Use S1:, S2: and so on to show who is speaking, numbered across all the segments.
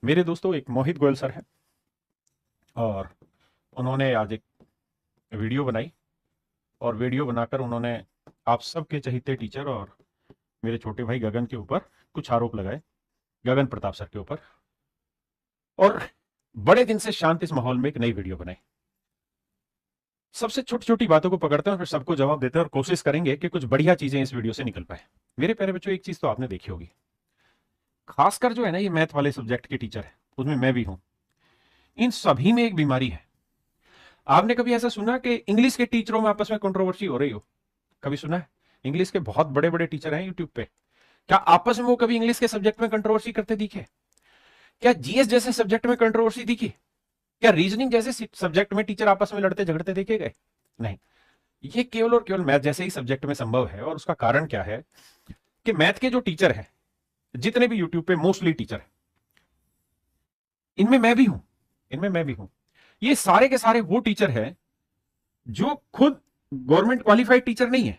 S1: मेरे दोस्तों एक मोहित गोयल सर हैं और उन्होंने आज एक वीडियो बनाई और वीडियो बनाकर उन्होंने आप सबके चहीते टीचर और मेरे छोटे भाई गगन के ऊपर कुछ आरोप लगाए, गगन प्रताप सर के ऊपर। और बड़े दिन से शांत इस माहौल में एक नई वीडियो बनाई। सबसे छोटी छोटी बातों को पकड़ते हैं और फिर सबको जवाब देते हैं और कोशिश करेंगे कि कुछ बढ़िया चीजें इस वीडियो से निकल पाए। मेरे प्यारे बच्चों, एक चीज तो आपने देखी होगी, खासकर जो है ना ये मैथ वाले सब्जेक्ट के टीचर है, उसमें मैं भी हूं, इन सभी में एक बीमारी है। आपने कभी ऐसा सुना कि इंग्लिश के टीचरों में आपस में कंट्रोवर्सी हो रही हो? कभी सुना है? इंग्लिश के बहुत बड़े बड़े टीचर हैं यूट्यूब पे, क्या आपस में वो कभी इंग्लिश के सब्जेक्ट में कंट्रोवर्सी करते दिखे? क्या जीएस जैसे सब्जेक्ट में कंट्रोवर्सी दिखी? क्या रीजनिंग जैसे सब्जेक्ट में टीचर आपस में लड़ते झगड़ते देखे गए? नहीं। ये केवल और केवल मैथ जैसे ही सब्जेक्ट में संभव है। और उसका कारण क्या है कि मैथ के जो टीचर है, जितने भी यूट्यूब पे मोस्टली टीचर है, इनमें मैं भी हूं। ये सारे के सारे वो टीचर हैं जो खुद गवर्नमेंट क्वालिफाइड टीचर नहीं है।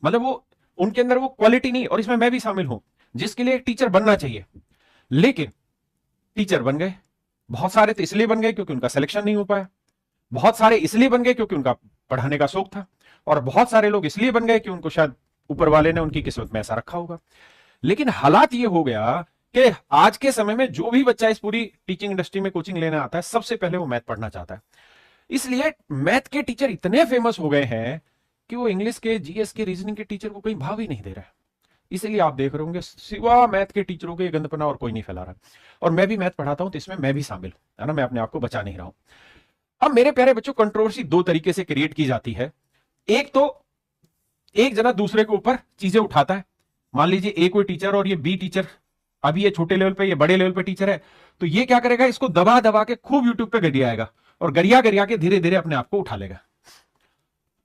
S1: मतलब वो, उनके अंदर वो क्वालिटी नहीं, और इसमें मैं भी शामिल हूं, जिसके लिए एक टीचर बनना चाहिए। लेकिन टीचर बन गए। बहुत सारे तो इसलिए बन गए क्योंकि उनका सिलेक्शन नहीं हो पाया, बहुत सारे इसलिए बन गए क्योंकि उनका पढ़ाने का शौक था, और बहुत सारे लोग इसलिए बन गए कि उनको शायद ऊपर वाले ने उनकी किस्मत में ऐसा रखा होगा। लेकिन हालात ये हो गया कि आज के समय में जो भी बच्चा इस पूरी टीचिंग इंडस्ट्री में कोचिंग लेने आता है, सबसे पहले वो मैथ पढ़ना चाहता है। इसलिए मैथ के टीचर इतने फेमस हो गए हैं कि वो इंग्लिश के, जीएस के, रीजनिंग के टीचर को कहीं भाव ही नहीं दे रहा है। इसलिए आप देख रहे होंगे सिवा मैथ के टीचरों के गंदपना और कोई नहीं फैला रहा। और मैं भी मैथ पढ़ाता हूं तो इसमें मैं भी शामिल हूं, है ना, मैं अपने आप को बचा नहीं रहा हूं। अब मेरे प्यारे बच्चों, कंट्रोवर्सी दो तरीके से क्रिएट की जाती है। एक तो एक जना दूसरे के ऊपर चीजें उठाता है। मान लीजिए ए कोई टीचर और ये बी टीचर, अभी ये छोटे लेवल पे, ये बड़े लेवल पे टीचर है, तो ये क्या करेगा, इसको दबा दबा के खूब यूट्यूब पे गरियाएगा और गरिया गरिया के धीरे धीरे अपने आप को उठा लेगा।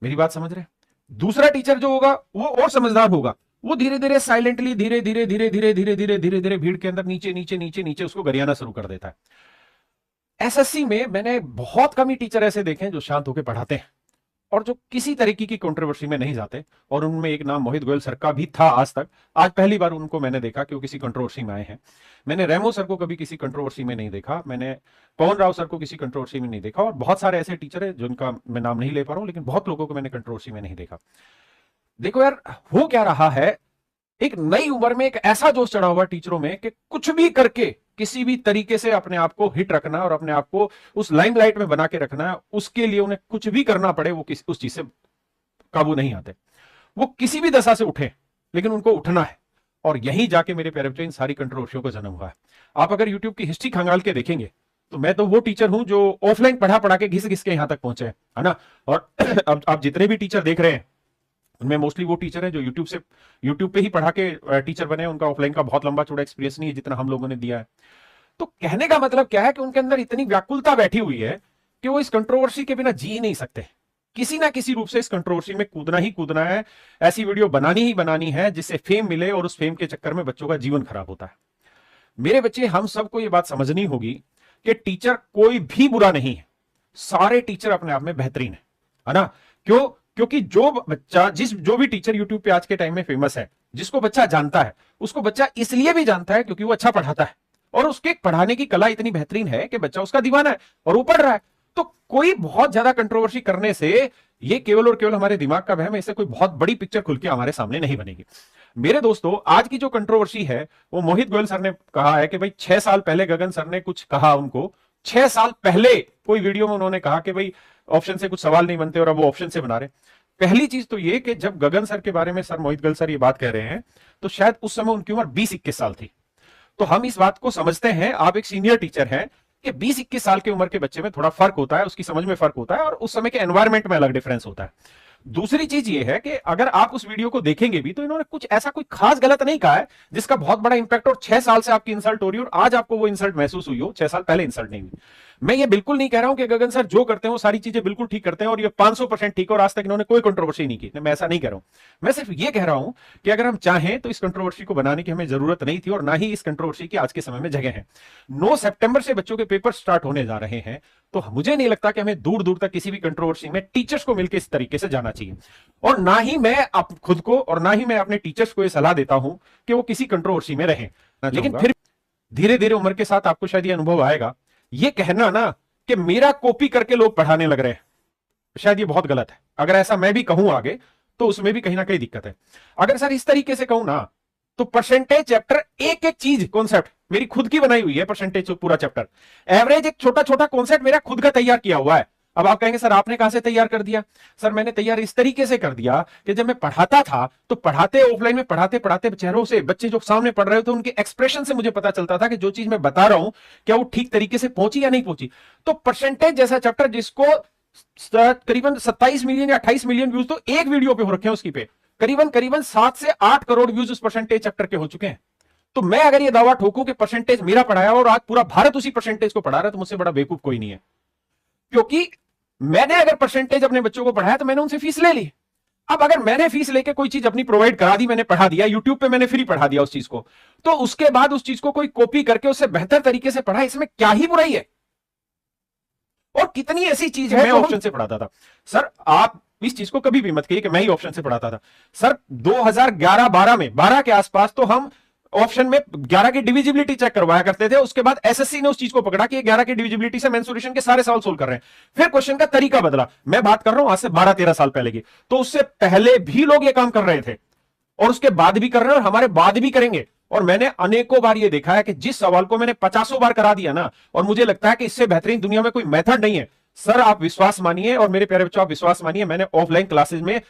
S1: मेरी बात समझ रहे हैं? दूसरा टीचर जो होगा वो और समझदार होगा, वो धीरे धीरे साइलेंटली, धीरे धीरे धीरे धीरे धीरे धीरे धीरे धीरे भीड़ के अंदर नीचे नीचे नीचे नीचे उसको गरियाना शुरू कर देता है। एसएससी में मैंने बहुत कम ही टीचर ऐसे देखे हैं जो शांत होकर पढ़ाते हैं और जो किसी तरीके की कंट्रोवर्सी में नहीं जाते। और उनमें एक नाम मोहित गोयल सर का भी था आज तक। आज पहली बार उनको मैंने देखा कि वो किसी कंट्रोवर्सी में आए हैं। मैंने रेमो सर को कभी किसी कंट्रोवर्सी में नहीं देखा, मैंने पवन राव सर को किसी कंट्रोवर्सी में नहीं देखा, और बहुत सारे ऐसे टीचर हैं जिनका मैं नाम नहीं ले पा रहा हूं, लेकिन बहुत लोगों को मैंने कंट्रोवर्सी में नहीं देखा। देखो यार, हो क्या रहा है, एक नई उम्र में एक ऐसा जोश चढ़ा हुआ टीचरों में कि कुछ भी करके किसी भी तरीके से अपने आप को हिट रखना और अपने आप को उस लाइमलाइट में बना के रखना, उसके लिए उन्हें कुछ भी करना पड़े, वो उस चीज से काबू नहीं आते। वो किसी भी दशा से उठे, लेकिन उनको उठना है। और यही जाके मेरे प्यारे बच्चों इन सारी कंट्रोवर्सियों का जन्म हुआ है। आप अगर यूट्यूब की हिस्ट्री खंगाल के देखेंगे तो मैं तो वो टीचर हूं जो ऑफलाइन पढ़ा पढ़ा के घिस घिस के यहां तक पहुंचे, है ना। और अब आप जितने भी टीचर देख रहे हैं उनमें मोस्टली वो टीचर हैं जो यूट्यूब पे ही पढ़ा के टीचर बने। उनका ऑफलाइन का बहुत लंबा चौड़ा एक्सपीरियंस नहीं है जितना हम लोगों ने दिया है। तो कहने का मतलब क्या है कि उनके अंदर इतनी व्याकुलता बैठी हुई है कि वो इस कंट्रोवर्सी के बिना जी नहीं सकते। किसी ना किसी रूप से इस कंट्रोवर्सी में कूदना ही कूदना है, ऐसी वीडियो बनानी ही बनानी है जिससे फेम मिले, और उस फेम के चक्कर में बच्चों का जीवन खराब होता है। मेरे बच्चे, हम सबको ये बात समझनी होगी कि टीचर कोई भी बुरा नहीं है, सारे टीचर अपने आप में बेहतरीन है ना। क्यों? क्योंकि जो बच्चा, जो भी टीचर यूट्यूब पे आज के टाइम में फेमस है, जिसको बच्चा जानता है, उसको बच्चा इसलिए भी जानता है क्योंकि वो अच्छा पढ़ाता है, और उसके पढ़ाने की कला इतनी बेहतरीन है कि बच्चा उसका दीवाना है और वो पढ़ रहा है। तो कोई बहुत ज्यादा कंट्रोवर्सी करने से, ये केवल और केवल हमारे दिमाग का वहम है, इससे कोई बहुत बड़ी पिक्चर खुल के हमारे सामने नहीं बनेगी। मेरे दोस्तों, आज की जो कंट्रोवर्सी है वो मोहित गोयल सर ने कहा है कि भाई 6 साल पहले गगन सर ने कुछ कहा उनको। 6 साल पहले कोई वीडियो में उन्होंने कहा कि भाई ऑप्शन से कुछ सवाल नहीं बनते, और अब वो ऑप्शन से बना रहे। पहली चीज तो ये कि जब गगन सर के बारे में सर मोहित गोयल सर ये बात कह रहे हैं तो शायद उस समय उनकी उम्र 20-21 साल थी। तो हम इस बात को समझते हैं, आप एक सीनियर टीचर हैं, कि 20-21 साल की उम्र के बच्चे में थोड़ा फर्क होता है, उसकी समझ में फर्क होता है, और उस समय के एनवायरमेंट में अलग डिफरेंस होता है। दूसरी चीज ये है कि अगर आप उस वीडियो को देखेंगे भी तो इन्होंने कुछ ऐसा कोई खास गलत नहीं कहा है जिसका बहुत बड़ा इंपैक्ट, और 6 साल से आपकी इंसल्ट हो रही है और आज आपको वो इंसल्ट महसूस हुई हो, 6 साल पहले इंसल्ट नहीं हुई। मैं ये बिल्कुल नहीं कह रहा हूं कि गगन सर जो करते हैं वो सारी चीजें बिल्कुल ठीक करते हैं और ये 500% ठीक है और आज तक इन्होंने कोई कंट्रोवर्सी नहीं की, मैं ऐसा नहीं कह रहा हूं। मैं सिर्फ ये कह रहा हूं कि अगर हम चाहें तो इस कंट्रोवर्सी को बनाने की हमें जरूरत नहीं थी, और ना ही इस कंट्रोवर्सी की आज के समय में जगह है। 9 सितंबर से बच्चों के पेपर स्टार्ट होने जा रहे हैं, तो मुझे नहीं लगता कि हमें दूर दूर तक किसी भी कंट्रोवर्सी में टीचर्स को मिलकर इस तरीके से जाना चाहिए। और ना ही मैं खुद को और ना ही मैं अपने टीचर्स को यह सलाह देता हूं कि वो किसी कंट्रोवर्सी में रहें। लेकिन फिर धीरे धीरे उम्र के साथ आपको शायद ये अनुभव आएगा। ये कहना ना कि मेरा कॉपी करके लोग पढ़ाने लग रहे हैं, शायद ये बहुत गलत है। अगर ऐसा मैं भी कहूं आगे तो उसमें भी कहीं ना कहीं दिक्कत है। अगर सर इस तरीके से कहूं ना तो परसेंटेज चैप्टर एक एक चीज कॉन्सेप्ट मेरी खुद की बनाई हुई है, परसेंटेज पूरा चैप्टर, एवरेज एक छोटा छोटा कॉन्सेप्ट मेरा खुद का तैयार किया हुआ है। अब आप कहेंगे सर आपने कहां से तैयार कर दिया? सर मैंने तैयार इस तरीके से कर दिया कि जब मैं पढ़ाता था तो पढ़ाते ऑफलाइन में पढ़ाते पढ़ाते चेहरों से बच्चे जो सामने पढ़ रहे थे उनके एक्सप्रेशन से मुझे पता चलता था कि जो चीज मैं बता रहा हूं क्या वो ठीक तरीके से पहुंची या नहीं पहुंची। तो परसेंटेज जैसा चैप्टर जिसको करीबन 27 मिलियन या 28 मिलियन व्यूज तो एक वीडियो पे हो रखे हैं उसकी पे, करीबन करीबन 7 से 8 करोड़ व्यूज उस परसेंटेज चैप्टर के हो चुके हैं। तो मैं अगर ये दावा ठोकूं कि परसेंटेज मेरा पढ़ाया और आज पूरा भारत उसी परसेंटेज को पढ़ा रहा है तो मुझसे बड़ा बेवकूफ कोई नहीं है। क्योंकि मैंने अगर परसेंटेज अपने बच्चों को पढ़ाया तो मैंने उनसे फीस ले ली। अब अगर मैंने फीस लेके कोई चीज अपनी प्रोवाइड करा दी, मैंने पढ़ा दिया, यूट्यूब पे मैंने फ्री पढ़ा दिया उस चीज को, तो उसके बाद उस चीज को कोई कॉपी करके उससे बेहतर तरीके से पढ़ा, इसमें क्या ही बुराई है? और कितनी ऐसी चीज है मैं ऑप्शन से पढ़ाता था। सर आप इस चीज को कभी भी मत कहिए कि मैं ही ऑप्शन से पढ़ाता था। सर 2011-12 में 12 के आसपास तो हम ऑप्शन में 11 की डिविजिबिलिटी चेक करवाया करते थे। उसके बाद एसएससी ने उस चीज को पकड़ा कि 11 की डिविजिबिलिटी से मेंसुरेशन के सारे सवाल सोल्व कर रहे हैं। फिर क्वेश्चन का तरीका बदला। मैं बात कर रहा हूं आज से 12-13 साल पहले की, तो उससे पहले भी लोग ये काम कर रहे थे और उसके बाद भी कर रहे हैं और हमारे बाद भी करेंगे। और मैंने अनेकों बार ये देखा है कि जिस सवाल को मैंने 50 बार करा दिया ना, और मुझे लगता है कि इससे बेहतरीन दुनिया में कोई मेथड नहीं है। सर आप विश्वास मानिए और मेरे प्यारे बच्चों आप विश्वास मानिए, मैंने ऑफलाइन क्लासेस में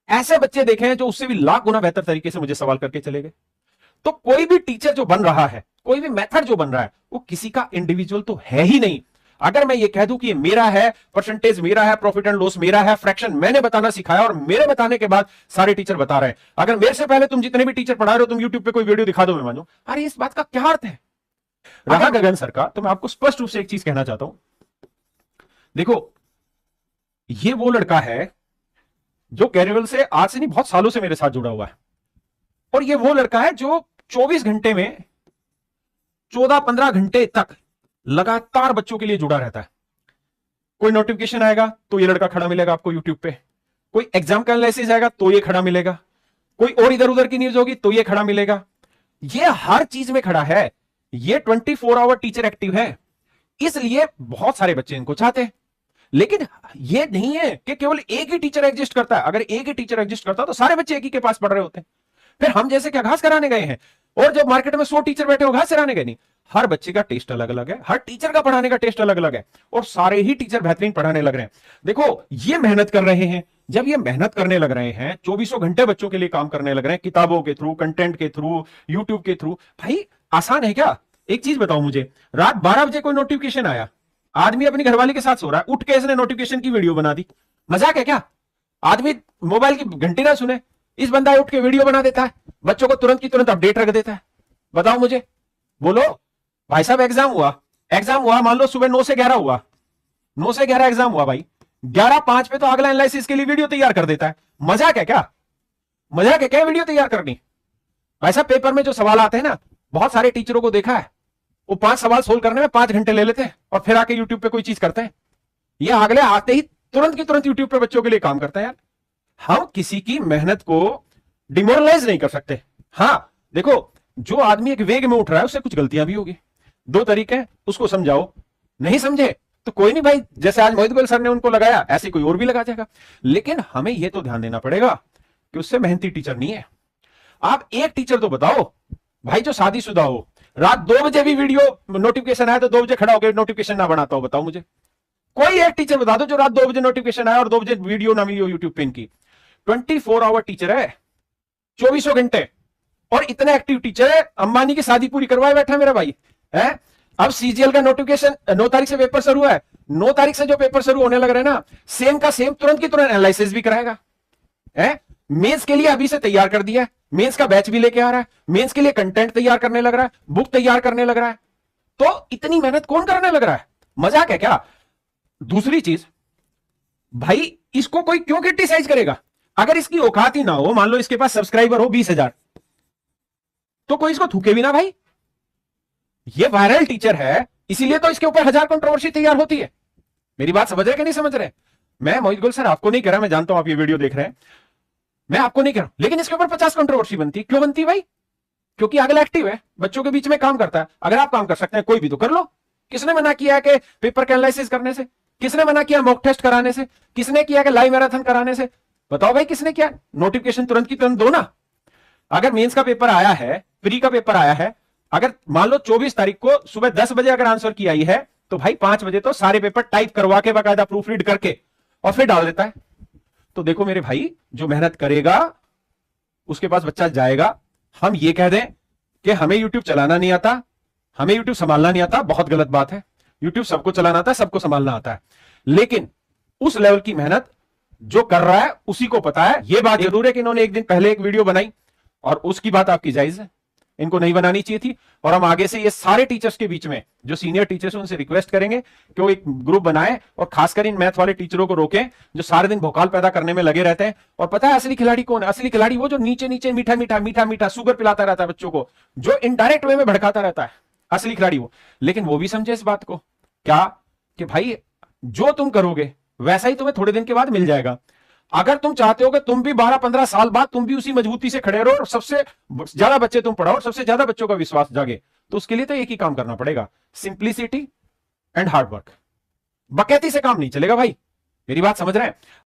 S1: ऐसे बच्चे देखे हैं जो उससे भी लाख गुना बेहतर तरीके से मुझे सवाल करके चले गए। तो कोई भी टीचर जो बन रहा है, कोई भी मेथड जो बन रहा है, वो किसी का इंडिविजुअल तो है ही नहीं। अगर मैं ये कह दूं कि ये मेरा है, परसेंटेज मेरा है, प्रॉफिट एंड लॉस मेरा है, फ्रैक्शन मैंने बताना सिखाया और मेरे बताने के बाद सारे टीचर बता रहे हैं, अगर मेरे से पहले तुम जितने भी टीचर पढ़ा रहे हो तुम यूट्यूब पे कोई वीडियो दिखा दो मैं मानूं, अरे इस बात का क्या अर्थ है? रहा गगन सर का, तो मैं आपको स्पष्ट रूप से एक चीज कहना चाहता हूं। देखो ये वो लड़का है जो कैरियर से आज से नहीं बहुत सालों से मेरे साथ जुड़ा हुआ है, और ये वो लड़का है जो 24 घंटे में 14-15 घंटे तक लगातार बच्चों के लिए जुड़ा रहता है। कोई नोटिफिकेशन आएगा तो ये लड़का खड़ा मिलेगा आपको यूट्यूब पे, कोई एग्जाम का एनालिसिस आएगा तो ये खड़ा मिलेगा, कोई और इधर उधर की न्यूज होगी तो ये खड़ा मिलेगा। ये हर चीज में खड़ा है। ये 24 आवर टीचर एक्टिव है, इसलिए बहुत सारे बच्चे इनको चाहते हैं। लेकिन ये नहीं है कि केवल एक ही टीचर एग्जिस्ट करता है। अगर एक ही टीचर एग्जिस्ट करता तो सारे बच्चे एक ही के पास पढ़ रहे होते हैं। फिर हम जैसे क्या घास कराने गए हैं? और जब मार्केट में 100 टीचर बैठे हो घास कराने गए नहीं। हर बच्चे का टेस्ट अलग अलग है, हर टीचर का पढ़ाने का टेस्ट अलग अलग है, और सारे ही टीचर बेहतरीन पढ़ाने लग रहे हैं। देखो ये मेहनत कर रहे हैं, जब ये मेहनत करने लग रहे हैं, 24 घंटे बच्चों के लिए काम करने लग रहे हैं, किताबों के थ्रू, कंटेंट के थ्रू, यूट्यूब के थ्रू, भाई आसान है क्या? एक चीज बताओ मुझे, रात 12 बजे कोई नोटिफिकेशन आया, आदमी अपनी घरवाली के साथ सो रहा है, उठ के इसने नोटिफिकेशन की वीडियो बना दी, मजाक है क्या? आदमी मोबाइल की घंटी ना सुने, इस बंदा उठ के वीडियो बना देता है, बच्चों को तुरंत की तुरंत अपडेट रख देता है। बताओ मुझे, बोलो भाई साहब एग्जाम हुआ, मान लो सुबह 9 से 11 हुआ, 9 से 11 एग्जाम हुआ भाई, 11:05 पे तो अगला एनालिसिस के लिए वीडियो तैयार कर देता है। मजाक है क्या? मजाक है क्या वीडियो तैयार करनी? भाई साहब पेपर में जो सवाल आते हैं ना, बहुत सारे टीचरों को देखा है, वो 5 सवाल सोल्व करने में 5 घंटे ले लेते हैं और फिर आके यूट्यूब पे कोई चीज करते हैं। ये अगले आते ही तुरंत की तुरंत यूट्यूब पे बच्चों के लिए काम करता है। यार हम किसी की मेहनत को डिमोरलाइज नहीं कर सकते। हाँ देखो, जो आदमी एक वेग में उठ रहा है उससे कुछ गलतियां भी होगी, 2 तरीके हैं, उसको समझाओ, नहीं समझे तो कोई नहीं भाई, जैसे आज मोहित गोयल सर ने उनको लगाया ऐसे कोई और भी लगा जाएगा। लेकिन हमें यह तो ध्यान देना पड़ेगा कि उससे मेहनती टीचर नहीं है। आप एक टीचर तो बताओ भाई जो शादीशुदा हो, रात 2 बजे भी वीडियो नोटिफिकेशन आया तो 2 बजे खड़ा होकर नोटिफिकेशन ना बनाता हो, बताओ मुझे कोई एक टीचर बता दो जो रात 2 बजे नोटिफिकेशन आया और 2 बजे वीडियो ना मिली हो यूट्यूब पे इनकी। 24 आवर टीचर है, 24 घंटे, और इतने एक्टिव टीचर है, अंबानी की शादी पूरी करवाए बैठा मेरा भाई है। अब सीजीएल का नोटिफिकेशन 9 तारीख से पेपर शुरू है, 9 तारीख से जो पेपर शुरू होने लग रहे हैं ना, सेम का सेम तुरंत की तुरंत एनालिसिस भी कराएगा है। मेंस के लिए अभी से तैयार कर दिया है, मेंस का बैच भी लेके आ रहा है, मेंस के लिए कंटेंट तैयार करने लग रहा है, बुक तैयार करने लग रहा है। तो इतनी मेहनत कौन करने लग रहा है? मजाक है क्या? दूसरी चीज, भाई इसको कोई क्यों क्रिटिसाइज करेगा? अगर इसकी औकात ही ना हो, मान लो इसके पास सब्सक्राइबर हो 20,000, तो कोई इसको थूके भी ना भाई। ये वायरल टीचर है, इसीलिए तो इसके ऊपर 1000 कंट्रोवर्सी तैयार होती है। मेरी बात समझ रहे कि नहीं समझ रहे? मैं मोहित गोयल सर आपको नहीं कह रहा, मैं जानता हूं आप ये वीडियो देख रहे हैं, मैं आपको नहीं कह रहा, लेकिन इसके ऊपर 50 कंट्रोवर्सी बनती है। क्यों बनती है भाई? क्योंकि अगला एक्टिव है, बच्चों के बीच में काम करता है। अगर आप काम कर सकते हैं कोई भी तो कर लो। किसने मना किया है कि पेपर का एनालिसिस करने से? किसने मना किया मॉक टेस्ट कराने से? किसने किया कि लाइव मैराथन कराने से? बताओ भाई किसने किया? नोटिफिकेशन तुरंत की तुरंत दो ना। अगर मेंस का पेपर आया है, प्री का पेपर आया है, अगर मान लो 24 तारीख को सुबह 10 बजे अगर आंसर की आई है, तो भाई 5 बजे तो सारे पेपर टाइप करवा के बाकायदा प्रूफ रीड करके और फिर डाल देता है। तो देखो मेरे भाई, जो मेहनत करेगा उसके पास बच्चा जाएगा। हम ये कह दें कि हमें यूट्यूब चलाना नहीं आता, हमें यूट्यूब संभालना नहीं आता, बहुत गलत बात है। यूट्यूब सबको चलाना आता है, सबको संभालना आता है, लेकिन उस लेवल की मेहनत जो कर रहा है उसी को पता है। यह बात जरूर है कि इन्होंने एक दिन पहले एक वीडियो बनाई और उसकी बात आपकी जायज है, इनको नहीं बनानी चाहिए थी। और हम आगे से ये सारे टीचर्स के बीच में जो सीनियर टीचर्स हैं उनसे रिक्वेस्ट करेंगे कि वो एक ग्रुप बनाए और खासकर इन मैथ वाले टीचरों को रोकें जो सारे दिन भोकाल पैदा करने में लगे रहते हैं। और पता है असली खिलाड़ी कौन है? असली खिलाड़ी वो जो नीचे नीचे मीठा मीठा मीठा मीठा शुगर पिलाता रहता है बच्चों को, जो इनडायरेक्ट वे में भड़काता रहता है, असली खिलाड़ी वो। लेकिन वो भी समझे इस बात को क्या कि भाई जो तुम करोगे वैसा ही तुम्हें थोड़े दिन के बाद मिल जाएगा। अगर तुम चाहते हो कि तुम भी 12-15 साल बाद तुम भी उसी मजबूती से खड़े रहो और सबसे ज्यादा बच्चे तुम पढ़ाओ और सबसे ज्यादा बच्चों का विश्वास जागे, तो उसके लिए तो एक ही काम करना पड़ेगा, सिंप्लिसिटी एंड हार्डवर्क। बकैती से काम नहीं चलेगा भाई, मेरी बात समझ रहे हैं?